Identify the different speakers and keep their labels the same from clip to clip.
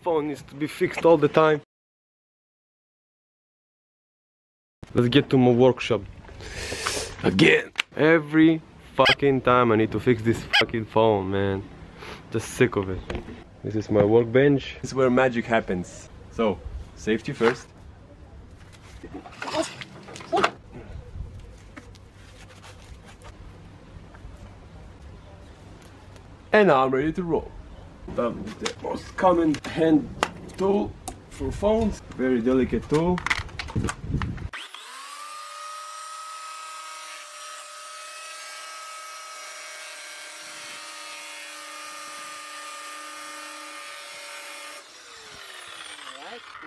Speaker 1: phone needs to be fixed all the time. Let's get to my workshop. Again! Every fucking time I need to fix this fucking phone, man. Just sick of it. This is my workbench. This is where magic happens. So, safety first. And now I'm ready to roll. The most common hand tool for phones. Very delicate tool.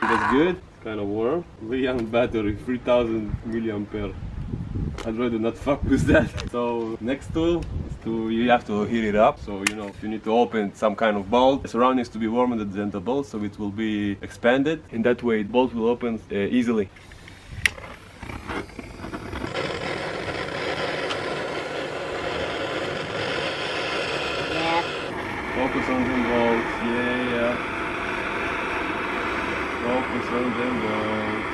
Speaker 1: That's good. Kind of warm. Li-ion battery, 3000 milliampere. I'd rather not fuck with that. So next tool is you have to heat it up. So you know, if you need to open some kind of bolt, the surround needs to be warmer than the bolt, so it will be expanded. In that way, the bolt will open easily.
Speaker 2: Yeah.
Speaker 1: Focus on them bolts. Yeah. Focus on them bolts.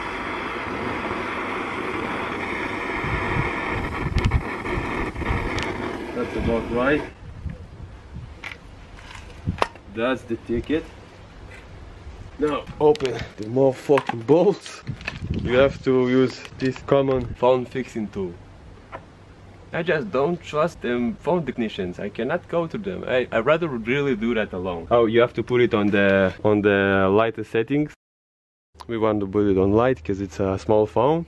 Speaker 1: That's about right. That's the ticket. Now open the more fucking bolts. You have to use this common phone fixing tool. I just don't trust them phone technicians. I cannot go to them. I'd rather really do that alone. Oh, you have to put it on the lighter settings. We want to put it on light because it's a small phone.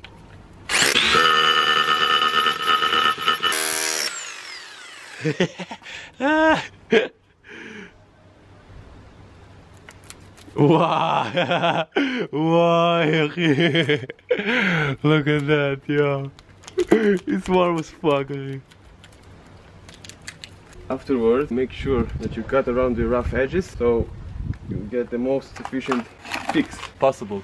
Speaker 1: Wow. Wow. Look at that, yo. It's warm as fuck. Afterwards, make sure that you cut around the rough edges so you get the most efficient fix possible.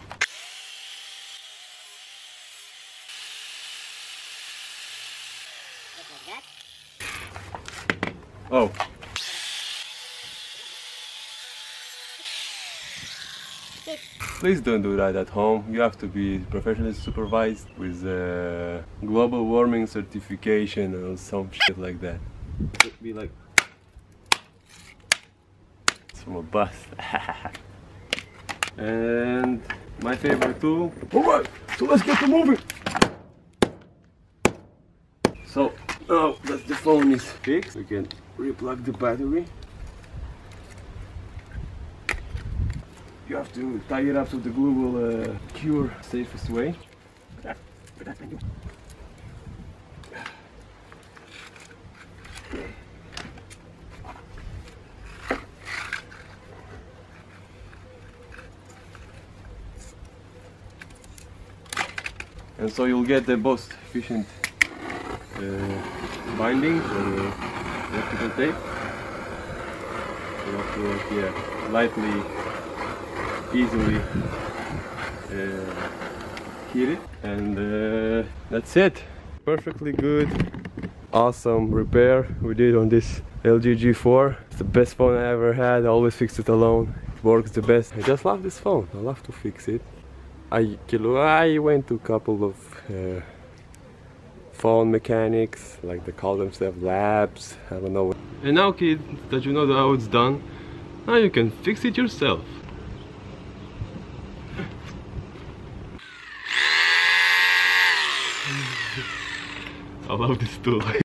Speaker 1: Oh. Please don't do that at home. You have to be professionally supervised with global warming certification or some shit like that. It'd be like it's from a bus. And my favorite tool. Alright, so let's get to moving. So now that the phone is fixed, we can replug the battery. You have to tie it up so the glue will cure safest way. And so you'll get the most efficient binding for the electrical tape. You have to lightly, easily heat it, and that's it. Perfectly good, awesome repair we did on this LG G4. It's the best phone I ever had. I always fix it alone. It works the best. I just love this phone. I love to fix it. I went to a couple of phone mechanics, like they call themselves labs, I don't know. And now, kid, that you know how it's done, now you can fix it yourself. I love this tool.